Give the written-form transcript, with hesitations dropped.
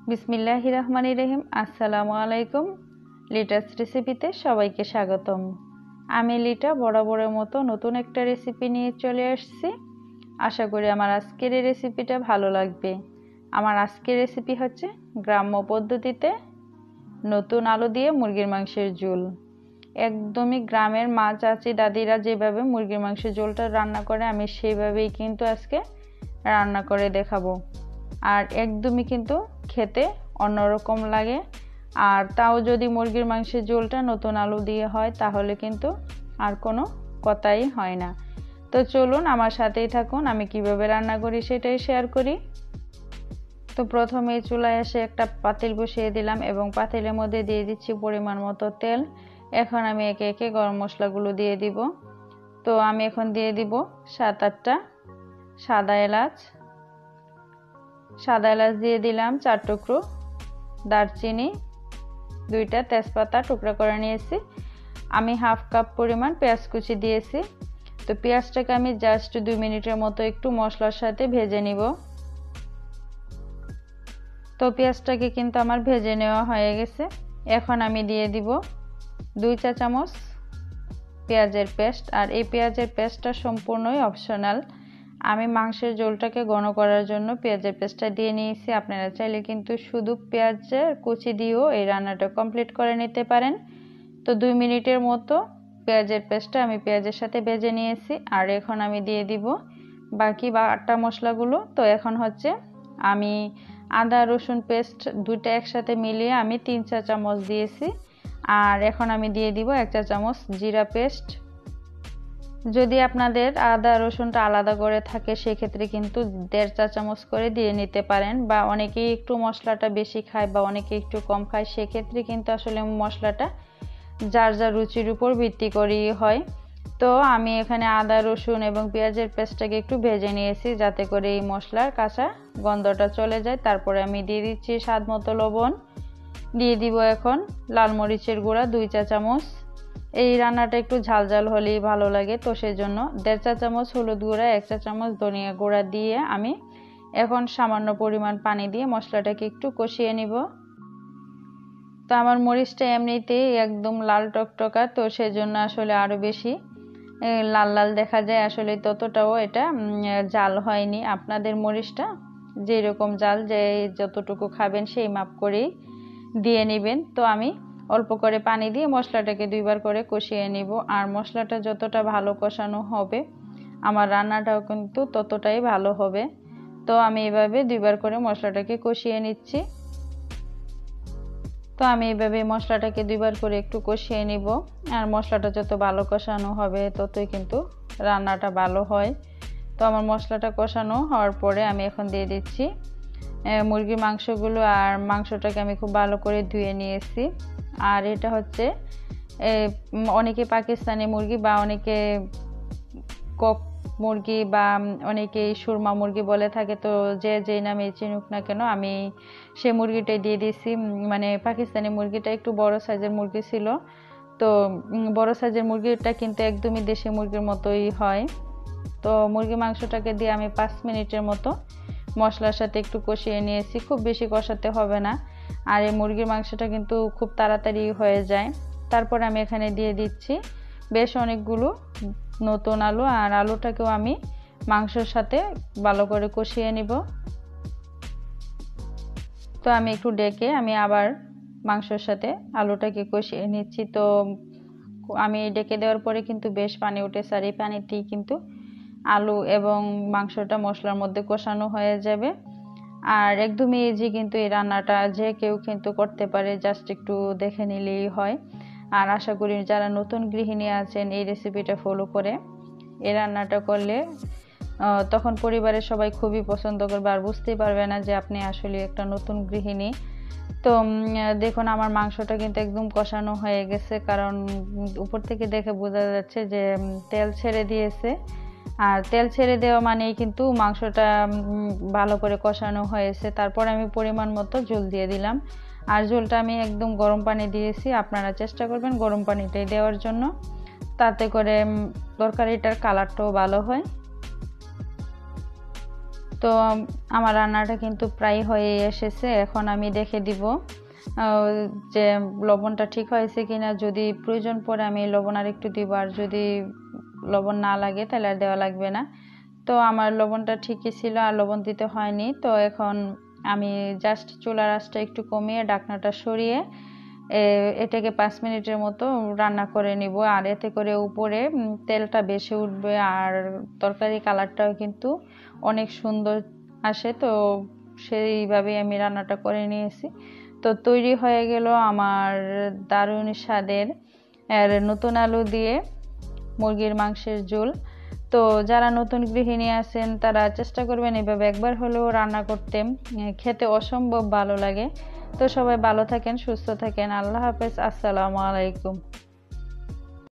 বিসমিল্লাহির রহমানির রহিম। আসসালামু আলাইকুম। লিটাস রেসিপিতে সবাইকে স্বাগতম। আমি লিটা বরাবরের মতো নতুন একটা রেসিপি নিয়ে চলে আসছি। আশা করি আমার আজকের এই রেসিপিটা ভালো লাগবে। আমার আজকের রেসিপি হচ্ছে গ্রাম্য পদ্ধতিতে নতুন আলু দিয়ে মুরগির মাংসের ঝোল। একদমই গ্রামের মা, চাচি, দাদিরা যেভাবে মুরগির মাংসের ঝোলটা রান্না করে আমি সেইভাবেই কিন্তু আজকে রান্না করে দেখাবো। আর একদমই কিন্তু খেতে অন্যরকম লাগে। আর তাও যদি মুরগির মাংসের ঝোলটা নতুন আলু দিয়ে হয় তাহলে কিন্তু আর কোনো কথাই হয় না। তো চলুন আমার সাথেই থাকুন, আমি কিভাবে রান্না করি সেটাই শেয়ার করি। তো প্রথমে চুলায় এসে একটা পাতিল বসিয়ে দিলাম এবং পাতিলের মধ্যে দিয়ে দিচ্ছি পরিমাণ মতো তেল। এখন আমি একে একে গরম মশলাগুলো দিয়ে দিব। তো আমি এখন দিয়ে দিব 7-8টা সাদা এলাচ দিয়ে দিলাম 4 টুকরো দারচিনি, 2টা তেজপাতা টুকরা করে নিয়েছি। আমি হাফ কাপ পরিমাণ পেঁয়াজ কুচি দিয়েছি। তো পেঁয়াজটাকে আমি জাস্ট 2 মিনিটের মতো একটু মশলার সাথে ভেজে নিব। তো পেঁয়াজটাকে কিন্তু আমার ভেজে নেওয়া হয়ে গেছে। এখন আমি দিয়ে দিব 2 চা চামচ পেঁয়াজের পেস্ট। আর এই পেঁয়াজের পেস্টটা সম্পূর্ণই অপশনাল। আমি মাংসের ঝোলটাকে ঘন করার জন্য পেঁয়াজের পেস্টটা দিয়ে নিয়েছি। আপনারা চাইলে কিন্তু শুধু পেঁয়াজের কুচি দিয়েও এই রান্নাটা কমপ্লিট করে নিতে পারেন। তো 2 মিনিটের মতো পেঁয়াজের পেস্টটা আমি পেঁয়াজের সাথে ভেজে নিয়েছি। আর এখন আমি দিয়ে দিব বাকি বাটা মশলাগুলো। তো এখন হচ্ছে আমি আদা রসুন পেস্ট 2টা একসাথে মিলিয়ে আমি 3 চা চামচ দিয়েছি। আর এখন আমি দিয়ে দিব 1 চা চামচ জিরা পেস্ট। যদি আপনাদের আদা রসুনটা আলাদা করে থাকে সেক্ষেত্রে কিন্তু 1.5 চা চামচ করে দিয়ে নিতে পারেন, বা অনেকেই একটু মশলাটা বেশি খায় বা অনেকে একটু কম খায়, সেক্ষেত্রে কিন্তু আসলে মশলাটা যার যার রুচির উপর ভিত্তি করেই হয়। তো আমি এখানে আদা রসুন এবং পেঁয়াজের পেস্টটাকে একটু ভেজে নিয়েছি যাতে করে এই মশলার কাঁচা গন্ধটা চলে যায়। তারপরে আমি দিয়ে দিচ্ছি স্বাদ মতো লবণ, দিয়ে দিব এখন লাল মরিচের গুঁড়া 2 চা চামচ। এই রান্নাটা একটু ঝাল ঝাল হলেই ভালো লাগে, তো সেজন্য 1.5 চা চামচ হলুদ গুঁড়া, 1 চা চামচ ধনিয়া গুঁড়া দিয়ে আমি এখন সামান্য পরিমাণ পানি দিয়ে মশলাটাকে একটু কষিয়ে নিব। তো আমার মরিচটা এমনিতেই একদম লাল টকটকা, তো সেজন্য আসলে আরও বেশি লাল লাল দেখা যায়। আসলে ততটাও এটা জাল হয়নি। আপনাদের মরিচটা যেরকম জাল, যে যতটুকু খাবেন সেই মাপ করেই দিয়ে নেবেন। তো আমি অল্প করে পানি দিয়ে মশলাটাকে 2 বার করে কষিয়ে নিব। আর মশলাটা যতটা ভালো কষানো হবে আমার রান্নাটাও কিন্তু ততটাই ভালো হবে। তো আমি এভাবে 2 বার করে মশলাটাকে কষিয়ে নিচ্ছি। তো আমি এইভাবে মশলাটাকে 2 বার করে একটু কষিয়ে নিব। আর মশলাটা যত ভালো কষানো হবে ততই কিন্তু রান্নাটা ভালো হয়। তো আমার মশলাটা কষানো হওয়ার পরে আমি এখন দিয়ে দিচ্ছি মুরগির মাংসগুলো। আর মাংসটাকে আমি খুব ভালো করে ধুয়ে নিয়েছি। আর এটা হচ্ছে অনেকে পাকিস্তানি মুরগি বা অনেকে কক মুরগি বা অনেকেই সুরমা মুরগি বলে থাকে। তো যে যেই নামে চিনুক না কেন আমি সেই মুরগিটাই দিয়ে দিয়েছি। মানে পাকিস্তানি মুরগিটা একটু বড় সাইজের মুরগি ছিল। তো বড় সাইজের মুরগিটা কিন্তু একদমই দেশি মুরগির মতোই হয়। তো মুরগি মাংসটাকে দিয়ে আমি 5 মিনিটের মতো মশলার সাথে একটু কষিয়ে নিয়েছি। খুব বেশি কষাতে হবে না। আর এই মুরগির মাংসটা কিন্তু খুব তাড়াতাড়ি হয়ে যায়। তারপর আমি এখানে দিয়ে দিচ্ছি বেশ অনেকগুলো নতুন আলু। আর আলুটাকেও আমি মাংসের সাথে ভালো করে কষিয়ে নিব। তো আমি একটু ডেকে আমি আবার মাংসের সাথে আলুটাকে কষিয়ে নিচ্ছি। তো আমি ডেকে দেওয়ার পরে কিন্তু বেশ পানি উঠেছে। আর এই পানিতেই কিন্তু আলু এবং মাংসটা মশলার মধ্যে কষানো হয়ে যাবে। আর একদমই ইজি কিন্তু এই রান্নাটা, যে কেউ কিন্তু করতে পারে, জাস্ট একটু দেখে নিলেই হয়। আর আশা করি যারা নতুন গৃহিণী আছেন এই রেসিপিটা ফলো করে এই রান্নাটা করলে তখন পরিবারের সবাই খুবই পছন্দ করবে আর বুঝতেই পারবে না যে আপনি আসলে একটা নতুন গৃহিণী। তো দেখুন আমার মাংসটা কিন্তু একদম কষানো হয়ে গেছে, কারণ উপর থেকে দেখে বোঝা যাচ্ছে যে তেল ছেড়ে দিয়েছে। আর তেল ছেড়ে দেওয়া মানেই কিন্তু মাংসটা ভালো করে কষানো হয়েছে। তারপর আমি পরিমাণ মতো ঝোল দিয়ে দিলাম। আর ঝোলটা আমি একদম গরম পানি দিয়েছি। আপনারা চেষ্টা করবেন গরম পানিটাই দেওয়ার জন্য, তাতে করে তরকারিটার কালারটাও ভালো হয়। তো আমার রান্নাটা কিন্তু প্রায় হয়ে এসেছে। এখন আমি দেখে দিব যে লবণটা ঠিক হয়েছে কিনা। যদি প্রয়োজন পড়ে আমি লবণ আর একটু দিব, আর যদি লবণ না লাগে তাহলে আর দেওয়া লাগবে না। তো আমার লবণটা ঠিকই ছিল, আর লবণ দিতে হয়নি। তো এখন আমি জাস্ট চুলার আঁচটা একটু কমিয়ে ঢাকনাটা সরিয়ে এটাকে 5 মিনিটের মতো রান্না করে নিব। আর এতে করে উপরে তেলটা বেশি উঠবে, আর তরকারি কালারটাও কিন্তু অনেক সুন্দর আসে। তো সেইভাবেই আমি রান্নাটা করে নিয়েছি। তো তৈরি হয়ে গেল আমার দারুণ স্বাদের নতুন আলু দিয়ে মুরগির মাংসের ঝোল। তো যারা নতুন গৃহিণী আছেন তারা চেষ্টা করবেন এভাবে একবার হলেও রান্না করতে, খেতে অসম্ভব ভালো লাগে। তো সবাই ভালো থাকেন, সুস্থ থাকেন। আল্লাহ হাফেজ, আসসালামু আলাইকুম।